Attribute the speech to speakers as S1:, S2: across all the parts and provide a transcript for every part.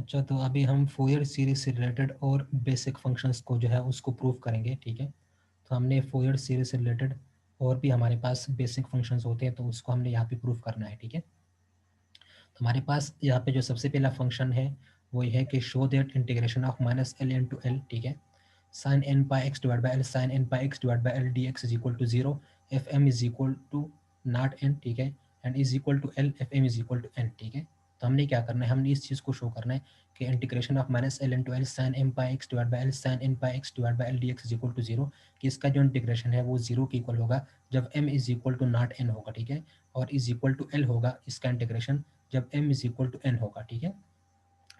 S1: अच्छा, तो अभी हम फोरियर सीरीज से रिलेटेड और बेसिक फंक्शंस को जो है उसको प्रूव करेंगे, ठीक है। तो हमने फोरियर सीरीज से रिलेटेड और भी हमारे पास बेसिक फंक्शंस होते हैं, तो उसको हमने यहाँ पे प्रूव करना है, ठीक है। तो हमारे पास यहाँ पे जो सबसे पहला फंक्शन है वो ये है कि show that integration of minus l in to L, ठीक है, sine N pi x divide by L sine N pi x divide by L D x is equal to zero if M is equal to not n, ठीक है, and is equal to L if M is equal to N, ठीक है। तो हमने क्या करना है, हमने इस चीज़ को शो करना है कि integration of minus l in to l sine M pi x divide by L sine N pi x divide by L D x is equal to zero, कि इसका जो इंटीग्रेशन है वो जीरो के इक्वल होगा जब M is equal to not n होगा, ठीक है, और इज इक्वल टू एल होगा इसका इंटीग्रेशन जब m is equal to n होगा, ठीक है।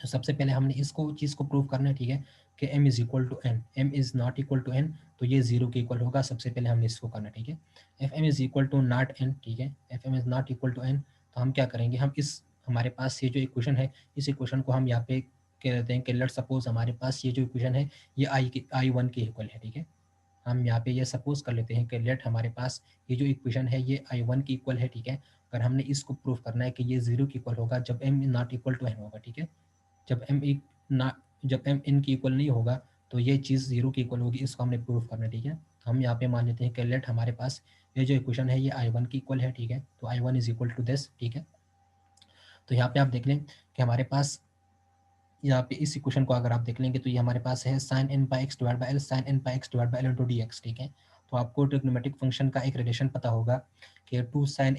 S1: तो सबसे पहले हमने इसको चीज़ को प्रूव करना है, ठीक है, कि m is equal to n, m is not equal to N, तो ये जीरो के इक्वल होगा। सबसे पहले हमने इसको करना है, ठीक है। If M is equal to not n, ठीक है, if M is not equal to N, तो हम क्या करेंगे, हम इस हमारे पास ये जो इक्वेशन है इस इक्वेशन को हम यहाँ पे कह देते हैं कि लेट सपोज हमारे पास ये जो इक्वेशन है ये आई वन के इक्वल है, ठीक है। हम यहाँ पे ये सपोज कर लेते हैं कि लेट हमारे पास ये जो इक्वेशन है ये आई वन की इक्वल है, ठीक है। अगर हमने इसको प्रूव करना है कि ये जीरो की इक्वल होगा जब m not equal to n होगा, ठीक है। जब m ना जब m n की इक्वल नहीं होगा तो ये चीज़ जीरो की इक्वल होगी, इसको हमने प्रूव करना है, ठीक है। तो हम यहाँ पे मान लेते हैं कि लेट हमारे पास ये जो इक्वेशन है ये आई वन की इक्वल है, ठीक है। तो I one is equal to this, ठीक है। तो यहाँ पे आप देख लें कि हमारे पास यहाँ पे इस इक्वेशन को अगर आप देख लेंगे तो ये हमारे पास है sine N pi x divide by L sine N pi x divide by L into D x, ठीक है। तो आपको ट्रिग्नोमेट्रिक फंक्शन का एक रिलेशन पता होगा कि two sine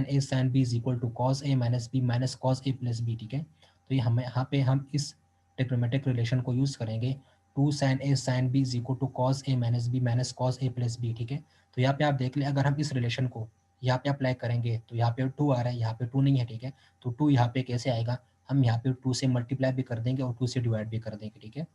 S1: a sine b is equal to cos a minus b minus cos a plus B, ठीक है। तो ये हमें यहाँ पे हम इस ट्रिग्नोमेट्रिक रिलेशन को यूज़ करेंगे, two sine a sine b is equal to cos a minus b minus cos a plus B, ठीक है। तो यहाँ पे आप देख लें अगर हम इस रिलेशन को यहाँ पे अप्लाई करेंगे तो यहाँ पे टू आ रहा है, यहाँ पे टू नहीं है, ठीक है। तो टू यहाँ पे कैसे आएगा, हम यहाँ पे टू से मल्टीप्लाई भी कर देंगे और टू से डिवाइड भी कर देंगे, ठीक है,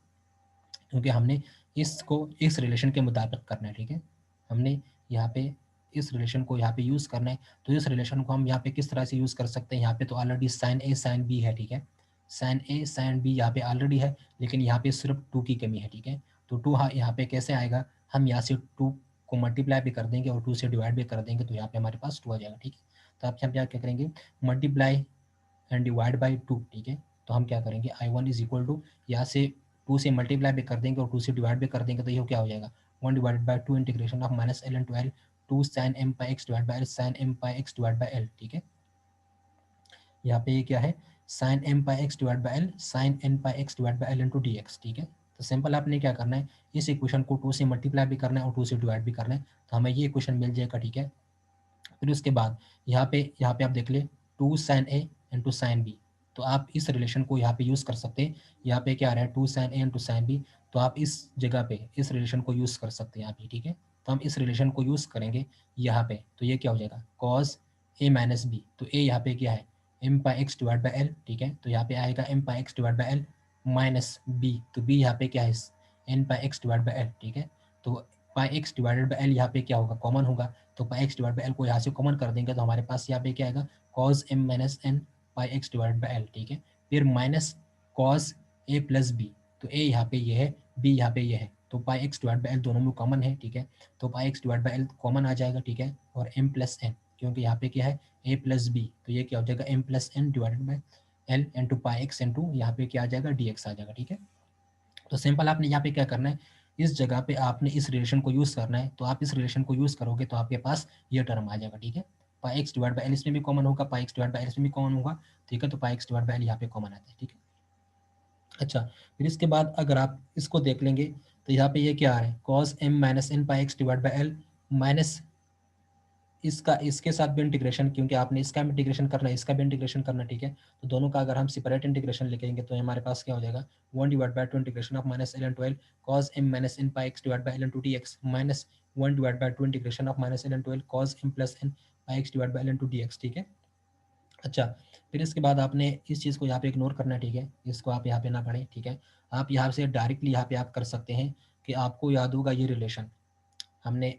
S1: क्योंकि हमने इसको इस रिलेशन के मुताबिक करना है, ठीक है। हमने यहाँ पे इस रिलेशन को यहाँ पे यूज़ करना है, तो इस रिलेशन को हम यहाँ पे किस तरह से यूज़ कर सकते हैं, यहाँ पे तो already sign a sine B है, ठीक है, साइन ए साइन बी यहाँ पे ऑलरेडी है, लेकिन यहाँ पे सिर्फ टू की कमी है, ठीक है। तो टू यहाँ पे कैसे आएगा, हम यहाँ से टू को मल्टीप्लाई भी कर देंगे और टू से डिवाइड भी कर देंगे, तो यहाँ पे हमारे पास टू आ जाएगा, ठीक है। तो आप यहाँ क्या करेंगे, multiply and divide by two, ठीक है। तो हम क्या करेंगे, I one is equal to यहाँ से टू से मल्टीप्लाई भी कर देंगे और टू से डिवाइड भी कर देंगे, तो ये क्या हो जाएगा, one divide by two integration of minus l and to l two sine M pi x divide by L sine M pi x divide by L, ठीक है। यहाँ पे ये क्या है, sine M pi x divide by L sine N pi x divide by L into D x, ठीक है। तो सिंपल आपने क्या करना है, इस इक्वेशन को टू से मल्टीप्लाई भी करना है और टू से डिवाइड भी करना है, तो हमें ये इक्वेशन मिल जाएगा, ठीक है। फिर उसके बाद यहाँ पे आप देख ले टू साइन ए इंटू साइन बी, तो आप इस रिलेशन को यहाँ पे यूज़ कर सकते हैं। यहाँ पे क्या आ रहा है, टू साइन ए इंटू साइन बी, तो आप इस जगह पे इस रिलेशन को यूज़ कर सकते हैं यहाँ पे, ठीक है। तो हम इस रिलेशन को यूज़ करेंगे यहाँ पे, तो ये क्या हो जाएगा, कॉस ए माइनस बी, तो ए यहाँ पे क्या है, M pi x divide by L, ठीक है। तो यहाँ पे आएगा m pi x divide by l minus b, तो बी यहाँ पे क्या है, N pi x divide by L, ठीक है। तो pi x divided by l यहाँ पे क्या होगा, कॉमन होगा, तो pi x divide by l को यहाँ से कॉमन कर देंगे, तो हमारे पास यहाँ पे क्या आएगा, cos m minus N pi x divide by L, ठीक है। फिर minus cos a plus B, तो ए यहाँ पे ये है, बी यहाँ पे ये है, तो pi x divide by L दोनों में कॉमन है, ठीक है। तो pi x divide by L common आ जाएगा, ठीक है, और एम प्लस एन, क्योंकि यहाँ पे क्या है ए प्लस बी, तो ये क्या हो जाएगा, m plus n divided by L into pi x into यहाँ पे क्या आ जाएगा, डी एक्स आ जाएगा, ठीक है। तो सिंपल आपने यहाँ पे क्या करना है, इस जगह पे आपने इस रिलेशन को यूज़ करना है, तो आप इस रिलेशन को यूज़ करोगे तो आपके पास ये टर्म आ जाएगा, ठीक है। पाई एक्स डिवाइड बाई एल इसमें भी कॉमन होगा, पाई एक्स डिवाइड बाई एल इसमें भी कॉमन होगा, ठीक है। तो pi x divide by l यहाँ पे कॉमन आता है, ठीक है। अच्छा, फिर इसके बाद अगर आप इसको देख लेंगे तो यहाँ पे ये क्या आ रहा है, cos m minus N pi x divide by l minus इसका इसके साथ भी इंटीग्रेशन, क्योंकि आपने इसका भी इंटीग्रेशन करना है, इसका भी इंटीग्रेशन करना है, ठीक है। तो दोनों का अगर हम सेपरेट इंटीग्रेशन लिखेंगे तो हमारे पास क्या हो जाएगा, one divide by two integration of minus L N twelve cos m minus N pi x divide by l N to D x minus one divide by two integration of minus L N twelve cos m plus N pi x divide by l N to D x, ठीक है। अच्छा, फिर इसके बाद आपने इस चीज़ को यहाँ पे इग्नोर करना है, ठीक है, इसको आप यहाँ पे ना पढ़ें, ठीक है। आप यहाँ से डायरेक्टली यहाँ पे आप कर सकते हैं कि आपको याद होगा ये रिलेशन, हमने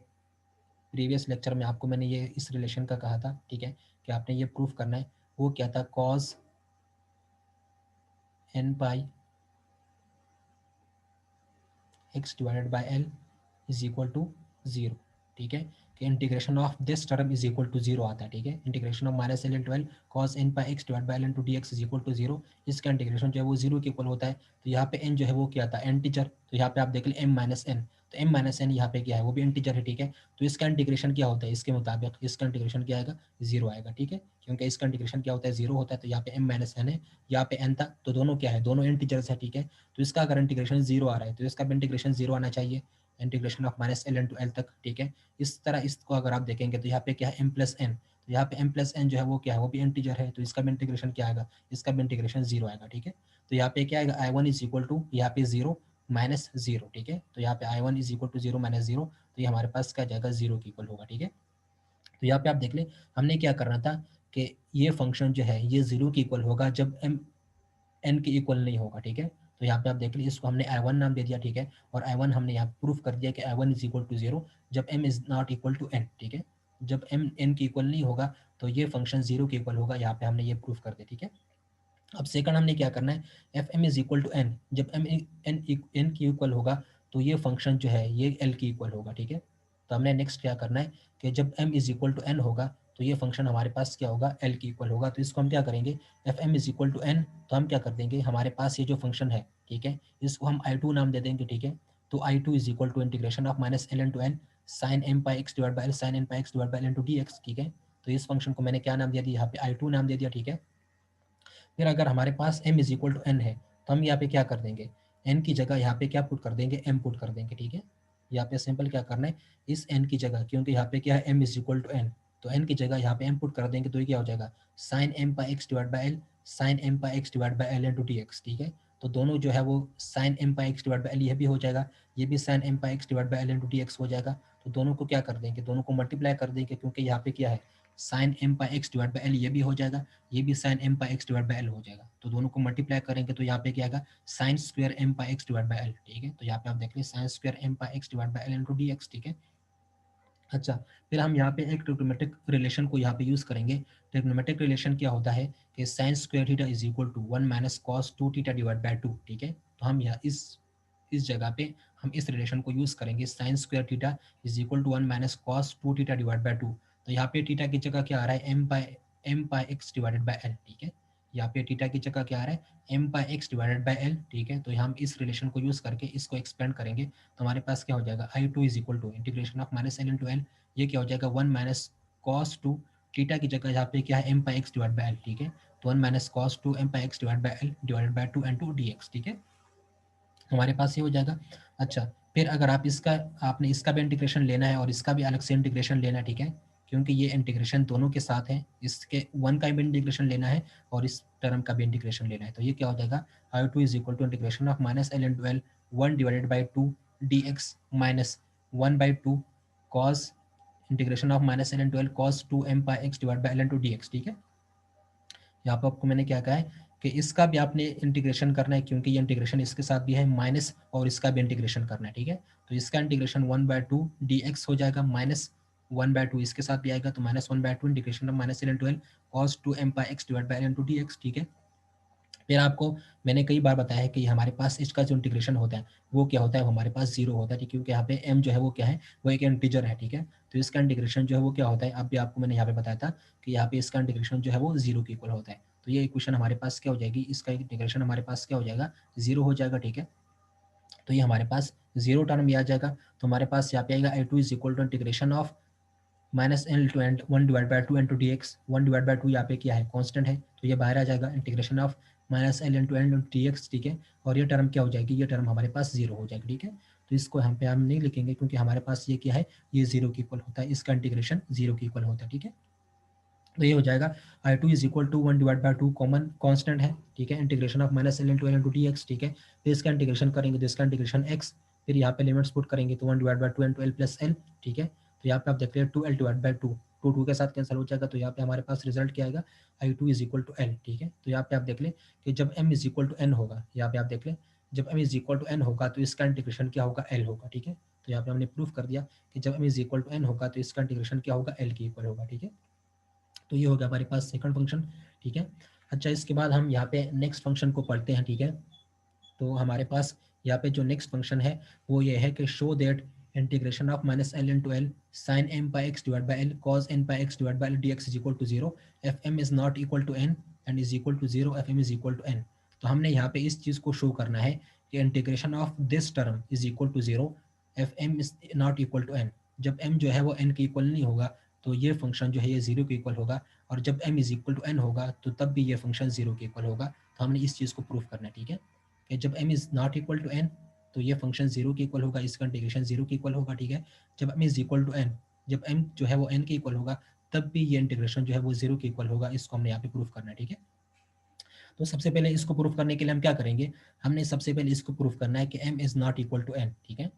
S1: प्रीवियस लेक्चर में आपको मैंने ये इस रिलेशन का कहा था, ठीक है, कि आपने ये प्रूफ करना है। वो क्या था, cos N pi x divided by l is equal to zero, ठीक है। कि integration of this term is equal to zero आता है, ठीक है। Integration of minus l in 12 cos N pi x divide by L in to D x is equal to zero, इसका integration जो है वो जीरो के इक्वल होता है। तो यहाँ पे एन जो है वो क्या था, एन टीचर, तो यहाँ पे आप देख लें एम माइनस एन, तो एम माइनस एन यहाँ पे क्या है, वो भी इंटीजर है, ठीक है। तो इसका इंटीग्रेशन क्या होता है, इसके मुताबिक इसका इंटीग्रेशन क्या आएगा, जीरो आएगा, ठीक है, क्योंकि इसका इंटीग्रेशन क्या होता है, जीरो होता है। तो यहाँ पे एम माइनस एन है, यहाँ पे एन था, तो दोनों क्या है, दोनों इंटीजर्स है, ठीक है। तो इसका अगर इंटीग्रेशन जीरो आ रहा है तो इसका भी इंटीग्रेशन जीरो आना चाहिए, integration of minus L to L तक, ठीक है। इस तरह इसको अगर आप देखेंगे तो यहाँ पे क्या है, एम प्लस एन, तो यहाँ पे एम प्लस एन जो है वो क्या है, वो भी इंटीजर है, तो इसका भी इंटीग्रेशन क्या आएगा, इसका भी इंटीग्रेशन जीरो आएगा, ठीक है। तो यहाँ पे क्या आएगा, I one is equal to यहाँ पे जीरो माइनस जीरो, ठीक है। तो यहाँ पे I one is equal to zero minus zero, तो ये हमारे पास क्या जाएगा, जीरो के इक्वल होगा, ठीक है। तो यहाँ पे आप देख लें हमने क्या करना था कि ये फंक्शन जो है ये जीरो के इक्वल होगा जब एम एन के इक्वल नहीं होगा, ठीक है। तो यहाँ पे आप देख लीजिए, इसको हमने आई वन नाम दे दिया, ठीक है, और आई वन हमने यहाँ प्रूफ कर दिया कि I one is equal to zero जब M is not equal to N, ठीक है। जब एम एन के इक्वल नहीं होगा तो ये फंक्शन जीरो के इक्वल होगा, यहाँ पे हमने ये प्रूफ कर दिया, ठीक है। अब सेकंड हमने क्या करना है, if M is equal to N, जब एम एन एन की इक्वल होगा तो ये फंक्शन जो है ये एल की इक्वल होगा, ठीक है। तो हमने नेक्स्ट क्या करना है कि जब M is equal to n होगा तो ये फंक्शन हमारे पास क्या होगा, एल की इक्वल होगा। तो इसको हम क्या करेंगे, if M is equal to N, तो हम क्या कर देंगे, हमारे पास ये जो फंक्शन है, ठीक है, इसको हम आई टू नाम दे देंगे, ठीक है। तो I two is equal to integration of minus L N to N sine M pi x divide by L sine N pi x divide by L in to D x, ठीक है। तो इस function को मैंने क्या नाम दिया, यहाँ पे आई टू नाम दे दिया, ठीक है। फिर अगर हमारे पास m is equal to n है तो हम यहाँ पे क्या कर देंगे, n की जगह यहाँ पे क्या पुट कर देंगे, m पुट कर देंगे, ठीक है। यहाँ पे सिंपल क्या करना है, इस n की जगह, क्योंकि यहाँ पे क्या है m is equal to N, तो n की जगह यहाँ पे m पुट कर देंगे तो ये क्या हो जाएगा, sine M pi x divide by L sine M pi x divide by L into D x, ठीक है। तो दोनों जो है वो sine M pi x divide by l, ये भी हो जाएगा, ये भी sine M pi x divide by L into D x हो जाएगा। तो दोनों को क्या कर देंगे, दोनों को मल्टीप्लाई कर देंगे, क्योंकि यहाँ पे क्या है, sine M pi x divide by l ये भी हो जाएगा, ये भी sine M pi x divide by l हो जाएगा। तो दोनों को मल्टीप्लाई करेंगे तो यहाँ पे क्या आएगा, sine square m pi x divide by L, ठीक है। तो यहाँ पे आप देख लीजिए sine square m pi x divide by L into D x, ठीक है। अच्छा, फिर हम यहाँ पे एक ट्रिग्नोमेट्रिक रिलेशन को यहाँ पे यूज़ करेंगे। ट्रिग्नोमेट्रिक रिलेशन क्या होता है कि sine square theta is equal to one minus cos two theta divide by two, ठीक है। तो हम यहाँ इस जगह पे हम इस रिलेशन को यूज़ करेंगे, sine square theta is equal to one minus cos two theta divide by two. तो यहाँ पे थीटा की जगह क्या आ रहा है, m by x divided by L, ठीक है। यहाँ पे थीटा की जगह क्या आ रहा है, m by x divided by L, ठीक है। तो हम इस रिलेशन को यूज़ करके इसको एक्सपेंड करेंगे तो हमारे पास क्या हो जाएगा, I two is equal to integration of minus L into L, ये क्या हो जाएगा, one minus cos two theta की जगह यहाँ पे क्या है, M pi x divide by L, ठीक है। तो one minus cos two M pi x divide by L divided by two N to D x, ठीक है। हमारे पास ये हो जाएगा। अच्छा, फिर अगर आप इसका आपने इसका भी इंटीग्रेशन लेना है और इसका भी अलग से इंटीग्रेशन लेना है, ठीक है, क्योंकि ये इंटीग्रेशन दोनों के साथ है, इसके वन का भी इंटीग्रेशन लेना है और इस टर्म का भी इंटीग्रेशन लेना है। तो ये क्या हो जाएगा, I two is equal to integration of minus L into L one divided by two D x minus one by two cos integration of minus L into L cos two M pi x divide by L into D x, ठीक है। यहाँ पर आपको मैंने क्या कहा है कि इसका भी आपने इंटीग्रेशन करना है, क्योंकि ये इंटीग्रेशन इसके साथ भी है माइनस, और इसका भी इंटीग्रेशन करना है, ठीक है। तो इसका integration one by to D x हो जाएगा माइनस वन बाय टू इसके साथ भी आएगा, तो minus one by two integration of minus L into L cos two M pi x divide by L into D x, ठीक है। फिर आपको मैंने कई बार बताया है कि हमारे पास इसका जो इंटीग्रेशन होता है वो क्या होता है, वो हमारे पास जीरो होता है, ठीक है, क्योंकि यहाँ पे m जो है वो क्या है, वो एक इंटीजर है, ठीक है। तो इसका इंटीग्रेशन जो है वो क्या होता है, अब भी आपको मैंने यहाँ पे बताया था कि यहाँ पे इसका इंटीग्रेशन जो है वो जीरो के इक्वल होता है। तो ये इक्वेशन हमारे पास क्या हो जाएगी, इसका इंटीग्रेशन हमारे पास क्या हो जाएगा, जीरो हो जाएगा, ठीक है। तो ये हमारे पास जीरो टर्म भी आ जाएगा। तो हमारे पास यहाँ पे आएगा I two is equal to integration of minus L two and one divide by two into D X, one divide by two यहाँ पे क्या है, कॉन्स्टेंट है, तो ये बाहर आ जाएगा, integration of minus L into n d x, ठीक है। और ये टर्म क्या हो जाएगी, ये टर्म हमारे पास जीरो हो जाएगी, ठीक है। तो इसको यहाँ पे हम नहीं लिखेंगे क्योंकि हमारे पास ये क्या है, ये जीरो की इक्वल होता है, इसका इंटीग्रेशन जीरो की इक्वल होता है, ठीक है। तो ये हो जाएगा I two is equal to one divide by two common constant है, ठीक है, integration of minus L into L into D x, ठीक है। फिर इसका इंटीग्रेशन करेंगे तो इसका इंटीग्रेशन एक्स, फिर यहाँ पे लिमिट्स पुट करेंगे तो one divide by two into l plus l, ठीक है। तो यहाँ पे आप देख रहे हैं two l divide by two, two two के साथ कैंसिल हो जाएगा, तो यहाँ पे हमारे पास रिजल्ट क्या आएगा, I two is equal to L, ठीक है। तो यहाँ पे आप देख लें कि जब M is equal to n होगा, यहाँ पे आप देख लें जब M is equal to n होगा तो इसका इंटीग्रेशन क्या होगा, एल होगा, ठीक है। तो यहाँ पे हमने प्रूफ कर दिया कि जब M is equal to n होगा तो इसका इंटीग्रेशन क्या होगा, एल की इक्वल होगा, ठीक है। तो ये हो गया हमारे पास सेकंड फंक्शन, ठीक है। अच्छा, इसके बाद हम यहाँ पे नेक्स्ट फंक्शन को पढ़ते हैं, ठीक है। तो हमारे पास यहाँ पे जो नेक्स्ट फंक्शन है वो ये है कि show that integration of minus L into L sine M pi x divide by L cos N pi x divide by L D x is equal to zero if M is not equal to N and is equal to zero if M is equal to N. तो हमने यहाँ पे इस चीज़ को show करना है कि integration of this term is equal to zero if M is not equal to N. जब m जो है वो n के इक्वल नहीं होगा तो ये फंक्शन जो है ये जीरो के इक्वल होगा, और जब m is equal to n होगा तो तब भी ये फंक्शन जीरो के इक्वल होगा। तो हमने इस चीज़ को प्रूव करना है, ठीक है, कि जब m is not equal to n तो ये फंक्शन जीरो के इक्वल होगा, इसका इंटीग्रेशन जीरो के इक्वल होगा, ठीक है। जब m is equal to n, जब m जो है वो n के इक्वल होगा तब भी ये इंटीग्रेशन जो है वो जीरो के इक्वल होगा। इसको हमने यहाँ पे प्रूफ करना है, ठीक है। तो सबसे पहले इसको प्रूफ करने के लिए हम क्या करेंगे, हमने सबसे पहले इसको प्रूफ करना है कि m is not equal to n, ठीक है।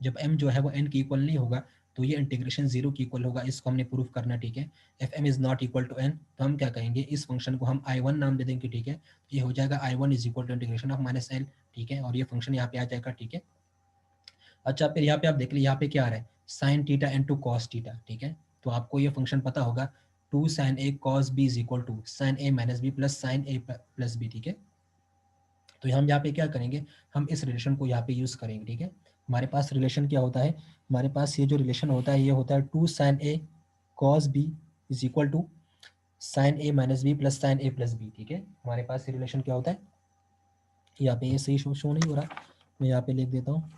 S1: जब m जो है वो n के इक्वल नहीं होगा तो ये इंटीग्रेशन जीरो के इक्वल होगा। इसको हमने प्रूफ करना है, ठीक है। If M is not equal to n, तो हम क्या कहेंगे, इस फंक्शन को हम I1 नाम दे देंगे, ठीक है। ये हो जाएगा I1 is equal to integration of minus L, ठीक है, और ये फंक्शन यहाँ पे आ जाएगा, ठीक है। अच्छा, फिर यहाँ पे आप देख लीजिए यहाँ पे क्या आ रहा है, sine theta into cos theta, ठीक है। तो आपको ये फंक्शन पता होगा, two sine A cos B is equal to sine A minus B plus sine A plus B, ठीक है। तो हम यहाँ पे क्या करेंगे, हम इस रिलेशन को यहाँ पे यूज करेंगे, ठीक है। हमारे पास रिलेशन क्या होता है, हमारे पास ये जो रिलेशन होता है ये होता है two sine A cos B is equal to sine A minus B plus sine A plus B, ठीक है। हमारे पास ये रिलेशन क्या होता है, यहाँ पे ये सही शो नहीं हो रहा, मैं यहाँ पे लिख देता हूँ।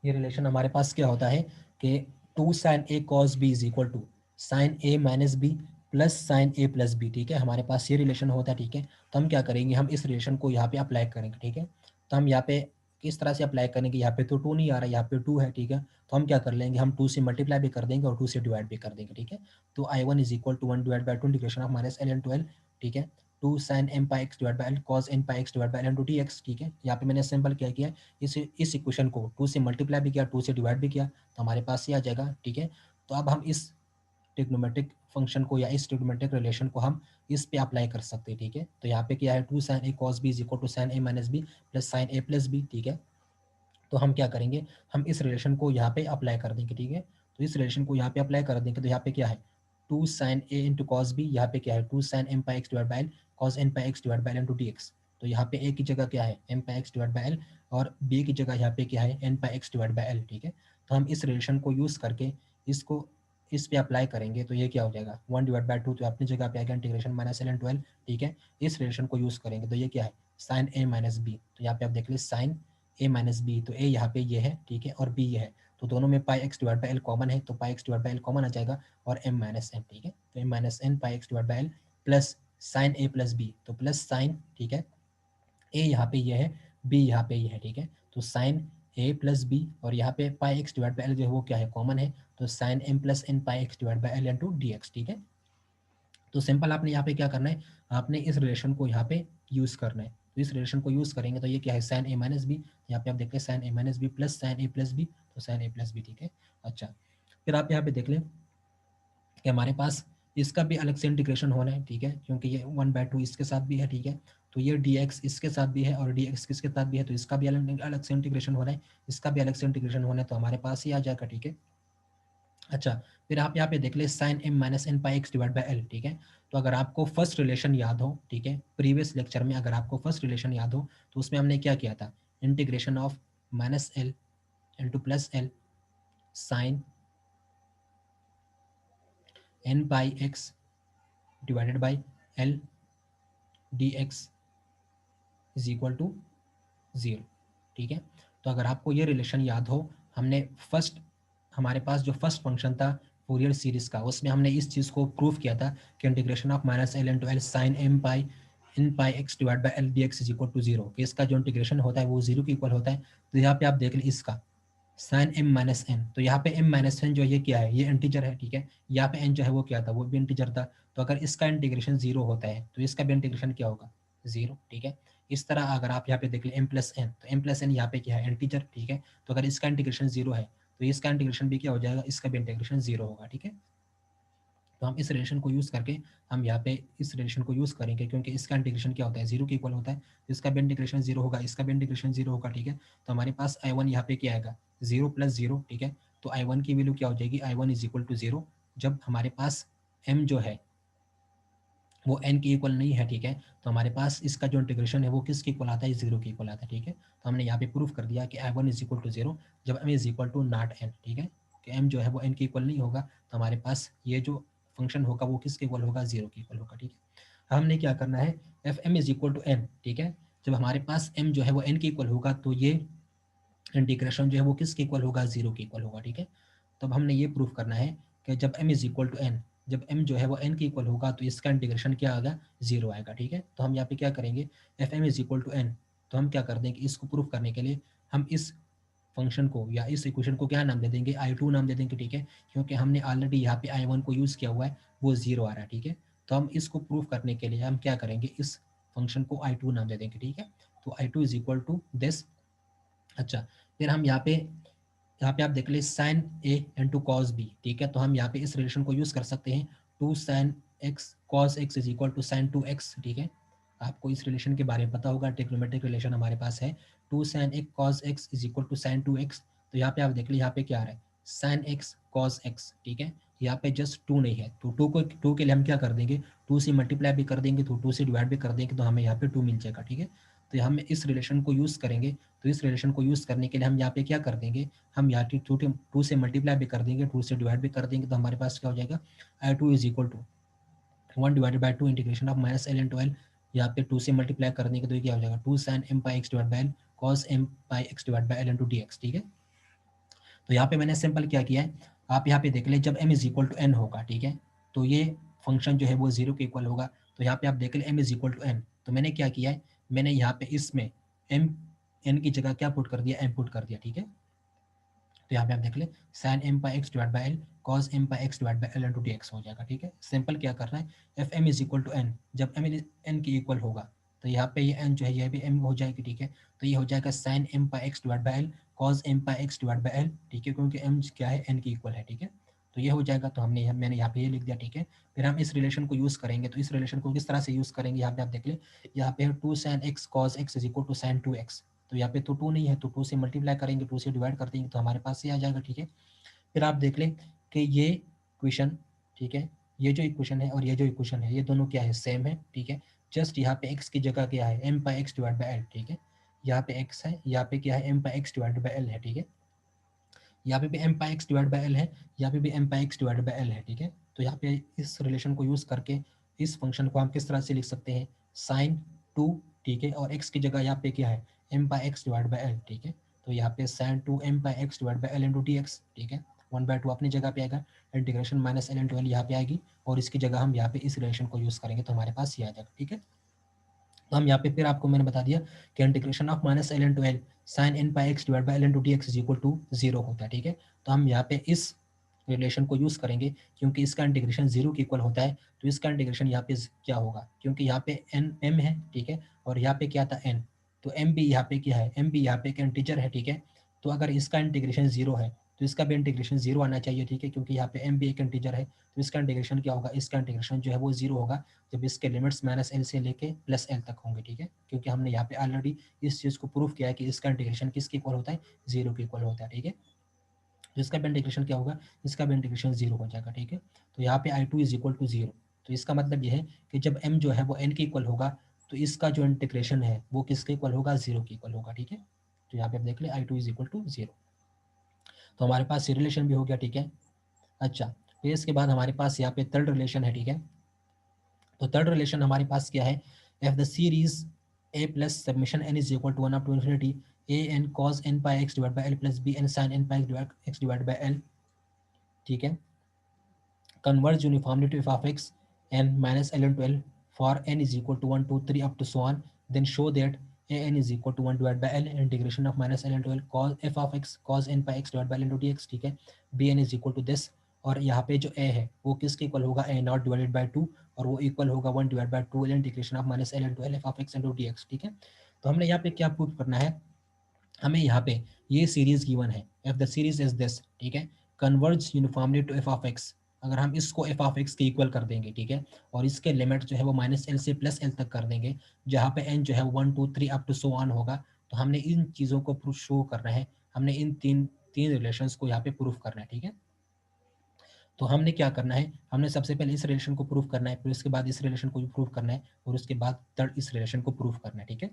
S1: ये रिलेशन हमारे पास क्या होता है कि two sine A cos B is equal to sine A minus B plus sine A plus B, ठीक है। हमारे पास ये रिलेशन होता है, ठीक है। तो हम क्या करेंगे, हम इस रिलेशन को यहाँ पे अप्लाई करेंगे, ठीक है। तो हम यहाँ पे किस तरह से अप्लाई करेंगे, यहाँ पे तो टू नहीं आ रहा, यहाँ पे टू है, ठीक है। तो हम क्या कर लेंगे, हम टू से मल्टीप्लाई भी कर देंगे और टू से डिवाइड भी कर देंगे, ठीक है। तो I1 is equal to one divide by two integration of minus L into L, ठीक है, two sine M pi x divide by L cos N pi x divide by L into D x, ठीक है। यहाँ पे मैंने simple क्या किया, इस इक्वेशन को टू से मल्टीप्लाई भी किया, टू से डिवाइड भी किया, तो हमारे पास ये आ जाएगा, ठीक है। तो अब हम इस ट्रिग्नोमेट्रिक फंक्शन को या इस ट्रिग्नोमेट्रिक रिलेशन को हम इस पे अप्लाई कर सकते हैं, ठीक है। तो यहाँ पे क्या है, two sine A cos B is equal to sine A minus B plus sine A plus B, ठीक है। तो हम क्या करेंगे, हम इस रिलेशन को यहाँ पे अप्लाई कर देंगे, ठीक है। तो इस रिलेशन को यहाँ पे अप्लाई कर देंगे, तो यहाँ पे क्या है, टू साइन ए इंटू कॉस बी, यहाँ पे क्या है, two sine M pi x divide by L cos N pi x divide by L into D X. तो यहाँ पे ए की जगह क्या है, M pi x divide by L, और बी की जगह यहाँ पे क्या है, N pi x divide by L, ठीक है। तो हम इस रिलेशन को यूज़ करके इसको इस पे अप्लाई करेंगे, तो ये क्या हो जाएगा, वन डिवाइड बाई टू, तो अपनी जगह पे आएगा integration minus L N twelve, ठीक है। इस रिलेशन को यूज़ करेंगे तो ये क्या है, साइन ए माइनस बी, तो यहाँ पे आप देख लीजिए साइन ए माइनस बी, तो ए यहाँ पे ये है, ठीक है, और बी ये है, तो दोनों में pi x divide by L common है, तो pi x divide by L common आ जाएगा, और एम माइनस एन, ठीक है। तो M minus N pi x divide by L plus sine A plus B, तो प्लस साइन, ठीक है, ए यहाँ पे ये है, बी यहाँ पे ये है, ठीक है। तो साइन ए प्लस बी, और यहाँ पे pi x divide by L जो है वो क्या है, कॉमन है, तो sine M plus N pi x divide by L into D x, ठीक है। तो सिंपल आपने यहाँ पे क्या करना है, आपने इस रिलेशन को यहाँ पे यूज़ करना है। तो इस रिलेशन को यूज़ करेंगे तो ये क्या है, साइन ए माइनस बी, यहाँ पे आप देखते हैं sign A minus B plus sine A plus B, तो साइन ए प्लस बी, ठीक है। अच्छा, फिर आप यहाँ पे देख लें कि हमारे पास इसका भी अलग से इंटीग्रेशन होना है, ठीक है, क्योंकि ये वन बाय टू इसके साथ भी है, ठीक है। तो ये डी एक्स इसके साथ भी है और डी एक्स किसके साथ भी है, तो इसका भी अलग अलग से इंटीग्रेशन होना है, इसका भी अलग से इंटीग्रेशन होना है, तो हमारे पास ही आ जाएगा, ठीक है। अच्छा, फिर आप यहाँ पे देख ले sine M minus N pi x divide by L, ठीक है। तो अगर आपको फर्स्ट रिलेशन याद हो, ठीक है, प्रीवियस लेक्चर में अगर आपको फर्स्ट रिलेशन याद हो तो उसमें हमने क्या किया था, integration of minus L into plus L sine N pi x divided by L D x is equal to zero, ठीक है। तो अगर आपको ये रिलेशन याद हो, हमने फर्स्ट, हमारे पास जो फर्स्ट फंक्शन था फोरियर सीरीज का, उसमें हमने इस चीज़ को प्रूव किया था कि integration of minus L into L sine M pi in pi x divide by L D x is equal to zero, कि इसका जो इंटीग्रेशन होता है वो जीरो के इक्वल होता है। तो यहाँ पे आप देख लें इसका साइन एम माइनस एन, तो यहाँ पे एम माइनस एन जो ये क्या है, ये इंटीजर है, ठीक है। यहाँ पे एन जो है वो क्या था, वो भी इंटीजर था। तो अगर इसका इंटीग्रेशन जीरो होता है तो इसका भी इंटीग्रेशन क्या होगा, जीरो, ठीक है। इस तरह अगर आप यहाँ पे देख लें एम प्लस एन, तो एम प्लस एन यहाँ पे क्या है, इंटीजर, ठीक है। तो अगर इसका इंटीग्रेशन जीरो है तो इसका इंटीग्रेशन भी क्या हो जाएगा, इसका भी इंटीग्रेशन जीरो होगा, ठीक है। तो हम इस रिलेशन को यूज़ करके हम यहाँ पे इस रिलेशन को यूज़ करेंगे, क्योंकि इसका इंटीग्रेशन क्या होता है, जीरो के इक्वल होता है, तो इसका भी इंटीग्रेशन जीरो होगा, इसका भी इंटीग्रेशन जीरो होगा, ठीक है। तो हमारे पास I1 यहाँ पे क्या आएगा, जीरो प्लस जीरो, ठीक है। तो I1 की वैल्यू क्या हो जाएगी, I1 is equal to zero, जब हमारे पास m जो है वो n के इक्वल नहीं है, ठीक है, तो हमारे पास इसका जो इंटीग्रेशन है वो किसके इक्वल आता है, 0 के इक्वल आता है, ठीक है। तो हमने यहाँ पे प्रूफ कर दिया कि I1 इज इक्वल टू 0 जब m is equal to not n, ठीक है, कि m जो है वो n के इक्वल नहीं होगा, तो हमारे पास ये जो फंक्शन होगा वो किसके इक्वल होगा, 0 के इक्वल होगा, ठीक है। हमने क्या करना है, if M is equal to n, ठीक है, जब हमारे पास m जो है वो n के इक्वल होगा तो ये इंटीग्रेशन जो है वो किसके इक्वल होगा, 0 के इक्वल होगा, ठीक है। तब हमने ये प्रूफ करना है कि जब m is equal to n, जब m जो है वो n के इक्वल होगा तो इसका इंटीग्रेशन क्या आएगा, 0 आएगा, ठीक है। तो हम यहाँ पे क्या करेंगे, if M is equal to n, तो हम क्या कर देंगे, इसको प्रूफ करने के लिए हम इस फंक्शन को या इस इक्वेशन को क्या नाम दे देंगे, I2 नाम दे देंगे, ठीक है, क्योंकि हमने ऑलरेडी यहाँ पे I1 को यूज़ किया हुआ है, वो 0 आ रहा है, ठीक है। तो हम इसको प्रूफ करने के लिए हम क्या करेंगे, इस फंक्शन को I2 नाम दे देंगे, ठीक है। तो I2 is equal to this. अच्छा, फिर हम यहाँ पे आप देख ले sine A and two cos B, ठीक है, तो हम यहाँ पे इस रिलेशन को यूज़ कर सकते हैं, two sine X cos X is equal to sine two X, ठीक है। आपको इस रिलेशन के बारे में पता होगा, ट्रिग्नोमेट्रिक रिलेशन हमारे पास है, two sine X cos X is equal to sine two X. तो यहाँ पे आप देख लीजिए यहाँ पे क्या आ रहा है, साइन एक्स कॉस एक्स, ठीक है, यहाँ पे जस्ट टू नहीं है, तो टू के लिए हम क्या कर देंगे, टू से मल्टीप्लाई भी कर देंगे, तो टू से डिवाइड भी कर देंगे, तो हमें यहाँ पे टू मिल जाएगा, ठीक है। तो हम इस रिलेशन को यूज़ करेंगे, तो इस रिलेशन को यूज़ करने के लिए हम यहाँ पे क्या कर देंगे, हम यहाँ की टू से मल्टीप्लाई भी कर देंगे, टू से डिवाइड भी कर देंगे, तो हमारे पास क्या हो जाएगा, I2 is equal to 1 divided by 2 integration of minus L into L, यहाँ पे 2 से मल्टीप्लाई करने के तो ये क्या हो जाएगा, 2 sine M pi x divide by L cos M pi x divide by L into D x, ठीक है। तो यहाँ पे मैंने सिंपल क्या किया है, आप यहाँ पे देख ले, जब m is equal to n होगा, ठीक है, तो ये फंक्शन जो है वो 0 के इक्वल होगा। तो यहाँ पे आप देख ले m is equal to n, तो मैंने क्या किया है, मैंने यहाँ पे इसमें m n की जगह क्या पुट कर दिया, m पुट कर दिया, ठीक है। तो यहाँ पे आप देख ले sine M pi x divide by L cos M pi x divide by L into D x हो जाएगा, ठीक है। सिंपल क्या करना है, if M is equal to N, जब एम एन के इक्वल होगा तो यहाँ पे ये एन जो है ये भी एम हो जाएगी, ठीक है। तो ये हो जाएगा sine M pi x divide by L cos M pi x divide by L, ठीक है, क्योंकि एम क्या है, एन के इक्वल है, ठीक है। तो ये हो जाएगा, तो मैंने यहाँ पे ये लिख दिया, ठीक है। फिर हम इस रिलेशन को यूज़ करेंगे, तो इस रिलेशन को किस तरह से यूज़ करेंगे, यहाँ पे आप देख ले, यहाँ पे two sine X cos X is equal to sine two X, तो यहाँ पे तो टू नहीं है, तो टू से मल्टीप्लाई करेंगे, टू से डिवाइड कर देंगे, तो हमारे पास ये आ जाएगा, ठीक है। फिर आप देख लें कि ये इक्वेशन, ठीक है, ये जो इक्वेशन है और ये जो इक्वेशन है ये दोनों क्या है, सेम है, ठीक है। जस्ट यहाँ पे x की जगह क्या है, m pi x divide by L, ठीक है। यहाँ पे x है, यहाँ पे क्या है, m pi x divide by L है, ठीक है। यहाँ पे भी m pi x divide by L है, यहाँ पे भी m pi x divide by L है, ठीक है। तो यहाँ पे इस रिलेशन को यूज़ करके इस फंक्शन को हम किस तरह से लिख सकते हैं, साइन टू, ठीक है, और x की जगह यहाँ पे क्या है, m pi x divide by L, ठीक है। तो यहाँ पे sign to m pi x divide by L into D x, ठीक है, 1/2 अपनी जगह पे आएगा, integration minus L into L यहाँ पे आएगी, और इसकी जगह हम यहाँ पे इस रिलेशन को यूज़ करेंगे, तो हमारे पास ये आ जाएगा, ठीक है। तो हम यहाँ पे फिर आपको मैंने बता दिया कि integration of minus L into L sine N pi x divide by L into D x is equal to 0 होता है, ठीक है। तो हम यहाँ पे इस रिलेशन को यूज़ करेंगे, क्योंकि इसका इंटीग्रेशन 0 के इक्वल होता है, तो इसका इंटीग्रेशन यहाँ पे क्या होगा, क्योंकि यहाँ पे एन एम है, ठीक है, और यहाँ पे क्या था एन, तो एम भी यहाँ पे क्या है, एम भी यहाँ पे एक इंटीजर है, ठीक है। तो अगर इसका इंटीग्रेशन 0 है तो इसका भी इंटीग्रेशन 0 आना चाहिए, ठीक है, क्योंकि यहाँ पे एम भी एक इंटीजर है, तो इसका इंटीग्रेशन क्या होगा, इसका इंटीग्रेशन जो है वो 0 होगा जब इसके लिमिट्स माइनस एल से लेके प्लस एल तक होंगे, ठीक है, क्योंकि हमने यहाँ पे ऑलरेडी इस चीज़ को प्रूव किया है कि इसका इंटीग्रेशन किसके इक्वल होता है, 0 के इक्वल होता है, ठीक है। तो इसका भी इंटीग्रेशन क्या होगा, इसका भी इंटीग्रेशन 0 हो जाएगा, ठीक है। तो यहाँ पे I2 इज इक्वल टू 0, तो इसका मतलब ये है कि जब m जो है वो n के इक्वल होगा तो इसका जो इंटीग्रेशन है वो किसके इक्वल होगा, 0 के इक्वल होगा, ठीक है। तो यहाँ पे आप देख ले I2 इज इक्वल टू 0, तो हमारे पास ये रिलेशन भी हो गया, ठीक है। अच्छा, फिर इसके बाद हमारे पास यहाँ पे थर्ड रिलेशन है, ठीक है। तो थर्ड रिलेशन हमारे पास क्या है, if the series A plus summation N is equal to 1 up to infinity A N cos N pi x divide by L plus B N sine N pi x divide by L, ठीक है, converge uniformly to f of x n minus ln 12 for n is equal to 1 2 3 up to so on, then show that a n is equal to 1 divided by l integration of minus ln 12 cos f of x cos n pi x divided by l into dx, ठीक है। b n is equal to this, और यहाँ पे जो a है वो किसके equal होगा, a नॉट डिवाइडेड बाई 2, और वो इक्वल होगा 1 divide by 2 integration of minus L into L F of x into D x, ठीक है। तो हमने यहाँ पे क्या प्रूव करना है, हमें यहाँ पे ये सीरीज गिवन है, if the series is this, ठीक है, converge uniformly to F of X, अगर हम इसको एफ ऑफ एक्स के इक्वल कर देंगे, ठीक है, और इसके लिमिट जो है वो माइनस एल से प्लस एल तक कर देंगे, जहाँ पे एन जो है 1 2 3 अप टू सो ऑन होगा, तो हमने इन चीज़ों को प्रूफ शो करना है, हमने इन तीन तीन रिलेशंस को यहाँ पे प्रूफ करना है, ठीक है। तो हमने क्या करना है, हमने सबसे पहले इस रिलेशन को प्रूव करना है, फिर उसके बाद इस रिलेशन को भी प्रूव करना है, और उसके बाद थर्ड इस रिलेशन को प्रूव करना है, ठीक है।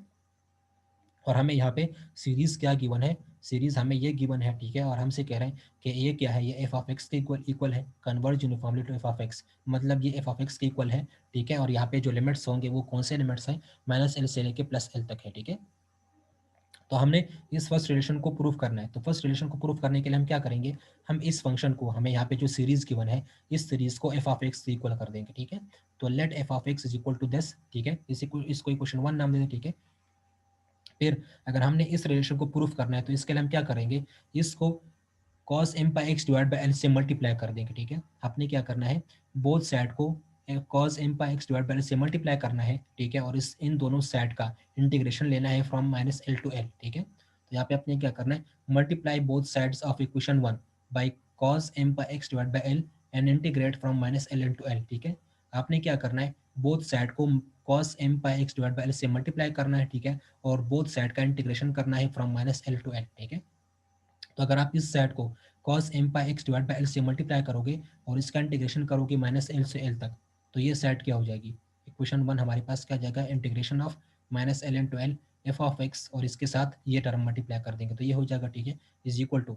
S1: और हमें यहाँ पे सीरीज क्या गिवन है, सीरीज हमें ये गिवन है, ठीक है। और हमसे कह रहे हैं कि ये क्या है, ये एफ ऑफ एक्स के इक्वल है, converge uniformly to F of X, मतलब ये एफ ऑफ एक्स के इक्वल है, ठीक है। और यहाँ पे जो लिमिट्स होंगे वो कौन से लिमिट्स हैं, -L से लेके +L तक है, ठीक है। तो हमने इस फर्स्ट रिलेशन को प्रूव करना है। तो फर्स्ट रिलेशन को प्रूव करने के लिए हम क्या करेंगे, हम इस फंक्शन को, हमें यहाँ पे जो सीरीज गिवन है, इस सीरीज को एफ ऑफ एक्स से इक्वल कर देंगे, ठीक है। तो let F of X is equal to this, ठीक है। इसको इक्वेशन 1 नाम दे दें, ठीक है। फिर अगर हमने इस रिलेशन को प्रूफ करना है तो इसके लिए हम क्या करेंगे, इसको cos m by x divide by L से मल्टीप्लाई कर देंगे, ठीक है। आपने क्या करना है, बोथ साइड को cos m by x divide by L से मल्टीप्लाई करना है, ठीक है। और इन दोनों साइड का इंटीग्रेशन लेना है फ्रॉम -L to L, ठीक है। तो यहाँ पे आपने क्या करना है, multiply both sides of equation 1 by cos m by x divide by L and integrate from -L to L, ठीक है। आपने क्या करना है, बोथ साइड को cos m by x divide by L से मल्टीप्लाई करना है, ठीक है। और बोथ साइड का इंटीग्रेशन करना है फ्रॉम -L to L, ठीक है। तो अगर आप इस साइड को cos m by x divide by L से मल्टीप्लाई करोगे और इसका इंटीग्रेशन करोगे -L से L तक, तो ये साइड क्या हो जाएगी, इक्वेशन 1 हमारे पास क्या जाएगा, integration of -L into L F of x, और इसके साथ ये टर्म मल्टीप्लाई कर देंगे तो ये हो जाएगा, ठीक है, इज इक्वल टू,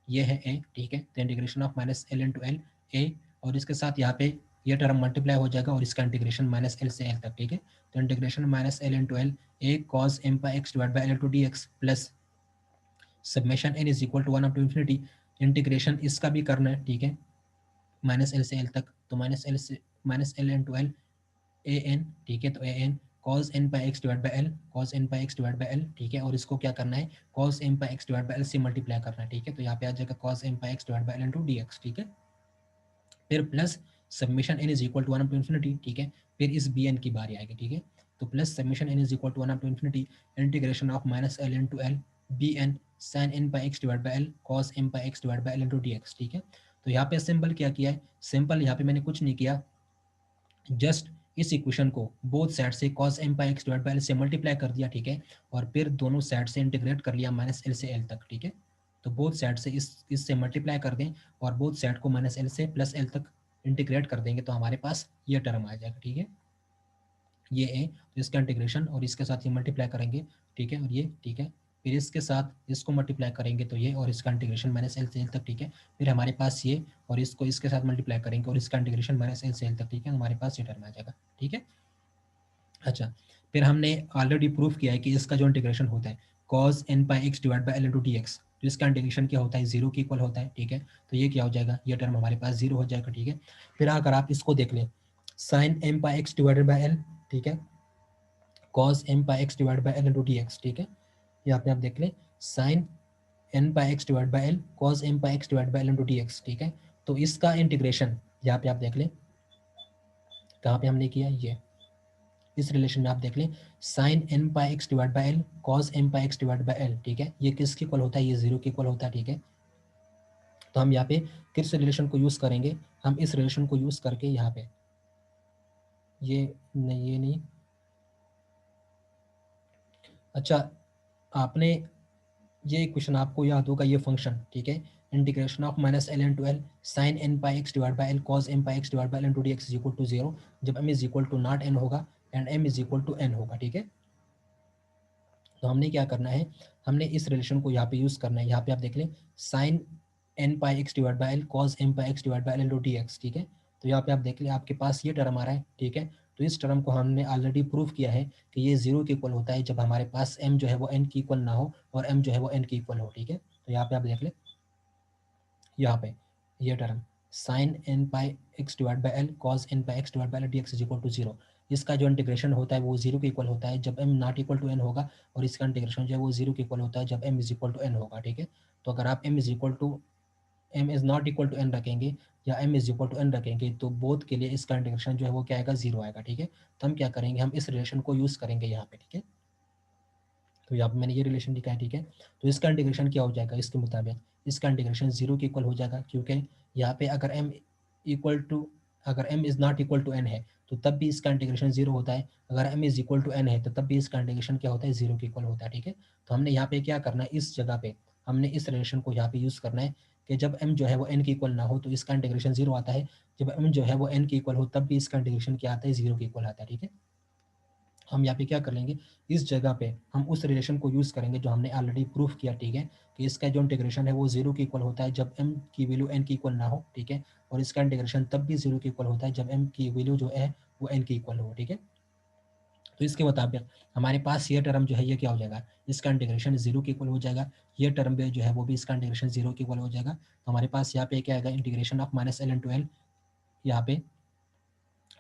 S1: ये है a, ठीक है। तो integration of -L into L a, और इसके साथ यहाँ पे ये टर्म मल्टीप्लाई हो जाएगा और इसका इंटीग्रेशन -L से L तक, ठीक है। तो integration -L into L a cos m by x divide by L to dx plus summation n is equal to 1 up to infinity, integration इसका भी करना है, ठीक है, -L से L तक। तो -L into L a n, ठीक है। तो a n cos n by x divide by L, cos n by x divide by L, ठीक है। और इसको क्या करना है, cos m by x divide by L से मल्टीप्लाई करना है, ठीक है। तो यहाँ पे आ जाएगा cos m by x divide by L into dx, ठीक है। फिर plus summation n is equal to 1 up to infinity, ठीक है। फिर इस बी एन की बारी आएगी, ठीक है। तो plus summation n is equal to 1 up to infinity integration of -L into L B N sin n by x divide by L cos m by x divide by L into dx, ठीक है। तो यहाँ पे simple क्या किया है, simple यहाँ पे मैंने कुछ नहीं किया, जस्ट इस इक्वेशन को बोथ साइड से cos m by x divide by L से मल्टीप्लाई कर दिया, ठीक है। और फिर दोनों साइड से इंटीग्रेट कर लिया -L से L तक, ठीक है। तो बोथ साइड से इससे मल्टीप्लाई कर दें और बोथ साइड को -L से +L तक इंटीग्रेट कर देंगे तो हमारे पास ये टर्म आ जाएगा, ठीक है। ये है, तो इसका इंटीग्रेशन और इसके साथ ये मल्टीप्लाई करेंगे, ठीक है। और ये, ठीक है। फिर इसके साथ इसको मल्टीप्लाई करेंगे तो ये, और इसका इंटीग्रेशन -L से L तक, ठीक है। फिर हमारे पास ये, और इसको इसके साथ मल्टीप्लाई करेंगे और इसका इंटीग्रेशन -L से L तक, ठीक है। हमारे पास ये टर्म आ जाएगा, ठीक है। अच्छा, फिर हमने ऑलरेडी प्रूफ किया है कि इसका जो इंटीग्रेशन होता है cos n by x divide by L into dx, तो इसका इंटीग्रेशन क्या होता है, जीरो के इक्वल होता है, ठीक है। तो ये क्या हो जाएगा, ये टर्म हमारे पास जीरो हो जाएगा, ठीक है। फिर अगर आप इसको देख लें, sin m by x divided by L, ठीक है, cos m by x divide by L into dx, ठीक है। यहाँ पे आप देख लें, sin n by x divide by L cos m by x divide by L into dx, ठीक है। तो इसका इंटीग्रेशन यहाँ पे आप देख लें, कहाँ पे हमने किया, ये इस रिलेशन में आप देख लें, sin n by X divide by L cos m by X divide by L, ठीक है। ये किसके इक्वल होता है, ये जीरो के इक्वल होता है, ठीक है। तो हम यहाँ पे किस रिलेशन को यूज करेंगे, हम इस रिलेशन को यूज करके यहाँ पे ये नहीं, ये नहीं, अच्छा, आपने ये क्वेश्चन आपको याद होगा, ये फंक्शन, ठीक है, integration of -L into L sin n by X divide by L cos m by X divide by L into dx is equal to zero, जब m is equal to not n होगा and m is equal to n होगा, ठीक है। तो हमने क्या करना है, हमने इस रिलेशन को यहाँ पे यूज करना है। यहाँ पे आप देख लें, sine n pi x divide by L cos m pi x divide by L into D x, ठीक है। तो यहाँ पे आप देख लें, आपके पास ये टर्म आ रहा है, ठीक है। तो इस टर्म को हमने ऑलरेडी प्रूव किया है कि ये जीरो के इक्वल होता है जब हमारे पास m जो है वो n की इक्वल ना हो और m जो है वो n की इक्वल हो, ठीक है। तो यहाँ पे आप देख लें, यहाँ पे ये term sine n pi x divide by L cos n pi x divide by L D x is equal to zero, इसका जो इंटीग्रेशन होता है वो जीरो के इक्वल होता है जब m not equal to n होगा, और इसका इंटीग्रेशन जो है वो जीरो के इक्वल होता है जब m is equal to n होगा, ठीक है। तो अगर आप m is equal to m is not equal to n रखेंगे या m is equal to n रखेंगे तो बोथ के लिए इसका इंटीग्रेशन जो है वो क्या आएगा, जीरो आएगा, ठीक है। तो हम क्या करेंगे, हम इस रिलेशन को यूज करेंगे यहाँ पे, ठीक है। तो यहाँ पे मैंने ये रिलेशन लिखा है, ठीक है। तो इसका इंटीग्रेशन क्या हो जाएगा, इसके मुताबिक इसका इंटीग्रेशन जीरो के इक्वल हो जाएगा, क्योंकि यहाँ पे अगर m इक्वल टू, अगर m is not equal to n है तो तब भी इसका इंटीग्रेशन जीरो होता है, अगर m is equal to n है तो तब भी इसका इंटीग्रेशन क्या होता है, जीरो के इक्वल होता है, ठीक है। तो हमने यहाँ पे क्या करना है, इस जगह पे हमने इस रिलेशन को यहाँ पे यूज करना है कि जब m जो है वो n के इक्वल ना हो तो इसका इंटीग्रेशन 0 आता है, जब m जो है वो n के इक्वल हो तब भी इसका इंटीग्रेशन क्या आता है, 0 के इक्वल आता है, ठीक है। हम यहाँ पे क्या कर लेंगे, इस जगह पे हम उस रिलेशन को यूज़ करेंगे जो हमने ऑलरेडी प्रूफ किया, ठीक है, कि इसका जो इंटीग्रेशन है वो 0 के इक्वल होता है जब m की वैल्यू n के इक्वल ना हो, ठीक है, और इसका इंटीग्रेशन तब भी 0 के इक्वल होता है जब m की वैल्यू जो है वो n के इक्वल हो, ठीक है। तो इसके मुताबिक हमारे पास ये टर्म जो है ये क्या हो जाएगा, इसका इंटीग्रेशन 0 के इक्वल हो जाएगा, ये टर्म भी जो है वो भी इसका इंटीग्रेशन 0 के इक्वल हो जाएगा। तो हमारे पास यहाँ पे क्या आएगा, integration of -l into L यहाँ पे,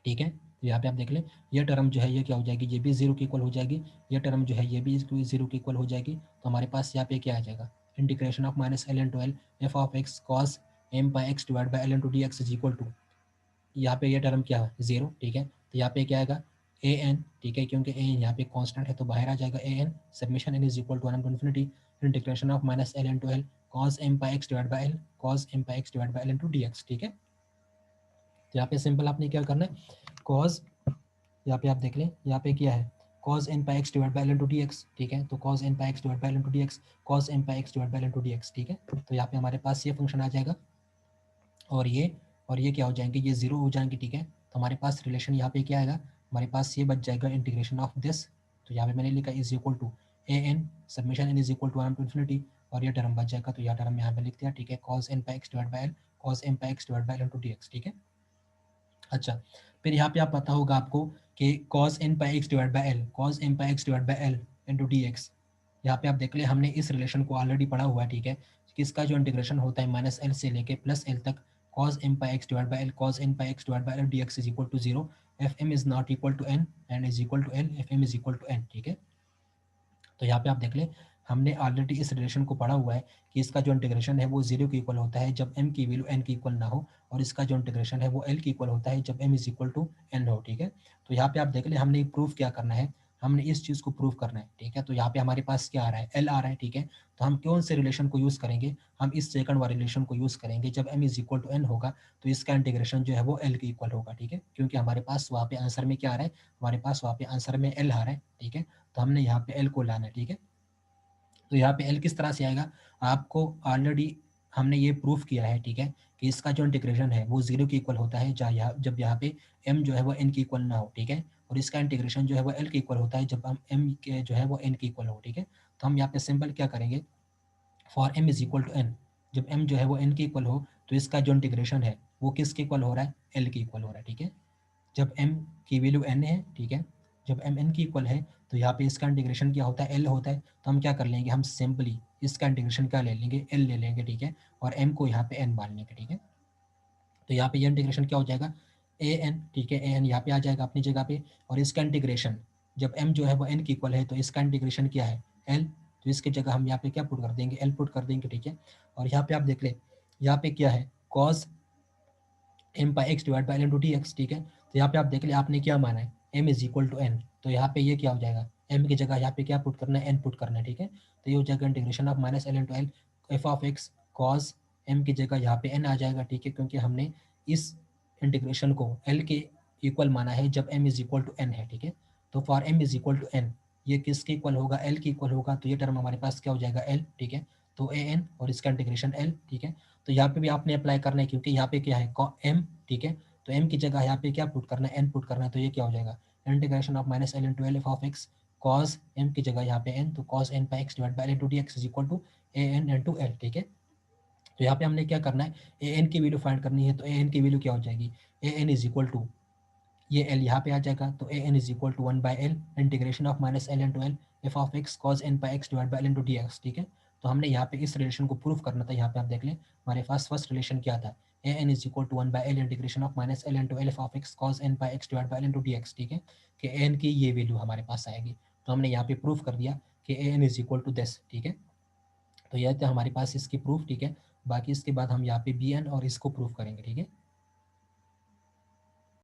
S1: ठीक है। तो यहाँ पे आप देख लें, ये टर्म जो है ये क्या हो जाएगी, ये भी 0 के इक्वल हो जाएगी, ये टर्म जो है ये भी 0 के इक्वल हो जाएगी। तो हमारे पास यहाँ पे क्या आ जाएगा, integration of -l into L F of x cos m by X divide by L into D x is equal to, यहाँ पे ये टर्म क्या है 0, ठीक है। तो यहाँ पे क्या आएगा ए एन, ठीक है, क्योंकि ए यहाँ पे कांस्टेंट है तो बाहर आ जाएगा A N, summation N is equal to 1 to infinity integration of -l into L cos m by X divide by L cos m by X divide by L into D x, ठीक है। तो यहाँ पे simple आपने क्या करना है, cos, यहाँ पे आप देख लें, यहाँ पे क्या है cos n pi x divide by L into D x, ठीक है। तो cos n pi x divide by L into D x cos n pi x divide by L into D x, ठीक है। तो यहाँ पे हमारे पास ये फंक्शन आ जाएगा और ये क्या हो जाएंगे, ये 0 हो जाएंगे, ठीक है। तो हमारे पास रिलेशन यहाँ पे क्या आएगा, हमारे पास ये बच जाएगा इंटीग्रेशन ऑफ दिस, तो यहाँ पे मैंने लिखा is equal to A N summation N is equal to 1 to infinity, और ये टर्म बच जाएगा, तो यह टर्म यहाँ पे लिख दिया, ठीक है, cos n pi x divide by L cos m pi x divide by L into D x, ठीक है। अच्छा, फिर यहाँ पे आप पता होगा आपको कि cos n pi x divide by L cos m pi x divide by L into D x, यहाँ पे आप देख ले हमने इस रिलेशन को ऑलरेडी पढ़ा हुआ है, ठीक है, किसका जो इंटीग्रेशन होता है -l से लेके +l तक cos m pi x divide by L cos n pi x divide by L D x is equal to 0 if M is not equal to N and is equal to L if M is equal to N, ठीक है। तो यहाँ पे आप देख लें, हमने already इस रिलेशन को पढ़ा हुआ है कि इसका जो इंटीग्रेशन है वो 0 के इक्वल होता है जब m की वैल्यू n के इक्वल ना हो, और इसका जो इंटीग्रेशन है वो l के इक्वल होता है जब m is equal to n हो, ठीक है। तो यहाँ पे आप देख लें, हमने प्रूफ क्या करना है, हमने इस चीज़ को प्रूफ करना है, ठीक है। तो यहाँ पे हमारे पास क्या आ रहा है, l आ रहा है, ठीक है। तो हम कौन से रिलेशन को यूज़ करेंगे, हम इस सेकंड वाले रिलेशन को यूज़ करेंगे, जब m is equal to n होगा तो इसका इंटीग्रेशन जो है वो l के इक्वल होगा, ठीक है, क्योंकि हमारे पास वहाँ पे आंसर में क्या आ रहा है, हमारे पास वहाँ पे आंसर में l आ रहा है, ठीक है। तो हमने यहाँ पे l को लाना है, ठीक है। तो यहाँ पे एल किस तरह से आएगा, आपको ऑलरेडी हमने ये प्रूफ किया है, ठीक है, कि इसका जो इंटीग्रेशन है वो 0 के इक्वल होता है जब यहाँ पे m जो है वो n के इक्वल ना हो, ठीक है, और इसका इंटीग्रेशन जो है वो l के इक्वल होता है जब हम m के जो है वो n के इक्वल हो, ठीक है। तो हम यहाँ पे सिंपल क्या करेंगे, for m is equal to n, जब m जो है वो n के इक्वल हो तो इसका जो इंटीग्रेशन है वो किसके इक्वल हो रहा है, l के इक्वल हो रहा है, ठीक है। जब m की वैल्यू n है, ठीक है, जब m n की इक्वल है तो यहाँ पे इसका इंटीग्रेशन क्या होता है, l होता है। तो हम क्या कर लेंगे, हम सिंपली इसका इंटीग्रेशन क्या ले लेंगे, l ले लेंगे, ठीक है, और m को यहाँ पे n मान लेंगे, ठीक है। तो यहाँ पे ये इंटीग्रेशन क्या हो जाएगा, ए एन, ठीक है, ए एन यहाँ पे आ जाएगा अपनी जगह पे, और इसका इंटीग्रेशन जब m जो है वो n की इक्वल है तो इसका इंटीग्रेशन क्या है, l, तो इसकी जगह हम यहाँ पे क्या पुट कर देंगे, l पुट कर देंगे, ठीक है। और यहाँ पे आप देख ले, यहाँ पे क्या है, cos m pi x divide by L into D x, ठीक है। तो यहाँ पे आप देख ले आपने क्या माना है, m is equal to n, तो यहाँ पे ये क्या हो जाएगा, m की जगह यहाँ पे क्या पुट करना है, n पुट करना है, ठीक है। तो ये हो जाएगा integration of -l into L F of x cos m की जगह यहाँ पे n आ जाएगा, ठीक है, क्योंकि हमने इस इंटीग्रेशन को l के इक्वल माना है जब m is equal to n है, ठीक है। तो for m is equal to n, ये किसके इक्वल होगा, l के इक्वल होगा, तो ये टर्म हमारे पास क्या हो जाएगा, l, ठीक है। तो ए एन और इसका इंटीग्रेशन l, ठीक है। तो यहाँ पे भी आपने अप्लाई करना है क्योंकि यहाँ पे क्या है m, ठीक है। तो m की जगह यहाँ पे क्या पुट करना है, n पुट करना है, तो ये क्या हो जाएगा, integration of -l into L F of x cos m की जगह यहाँ पे n, तो cos n pi x divide by L into D x is equal to A n into L, ठीक है। तो यहाँ पे हमने क्या करना है, ए एन की वैल्यू फाइंड करनी है, तो ए एन की वैल्यू क्या हो जाएगी, A N is equal to ये एल यहाँ पे आ जाएगा, तो A N is equal to 1 by L integration of -l into L F of x cos n pi x divide by L into D x, ठीक है। तो हमने यहाँ पे इस रिलेशन को प्रूफ करना था, यहाँ पे आप देख लें हमारे पास फर्स्ट रिलेशन क्या था, A N is equal to 1 by L integration of -l into L F of x cos n pi x divide by L into D x, ठीक है, कि ए एन की ये वैल्यू हमारे पास आएगी। तो हमने यहाँ पे प्रूफ कर दिया कि A N is equal to this, ठीक है। तो यह था हमारे पास इसकी प्रूफ, ठीक है। बाकी इसके बाद हम यहाँ पे बी एन और इसको प्रूफ करेंगे, ठीक है।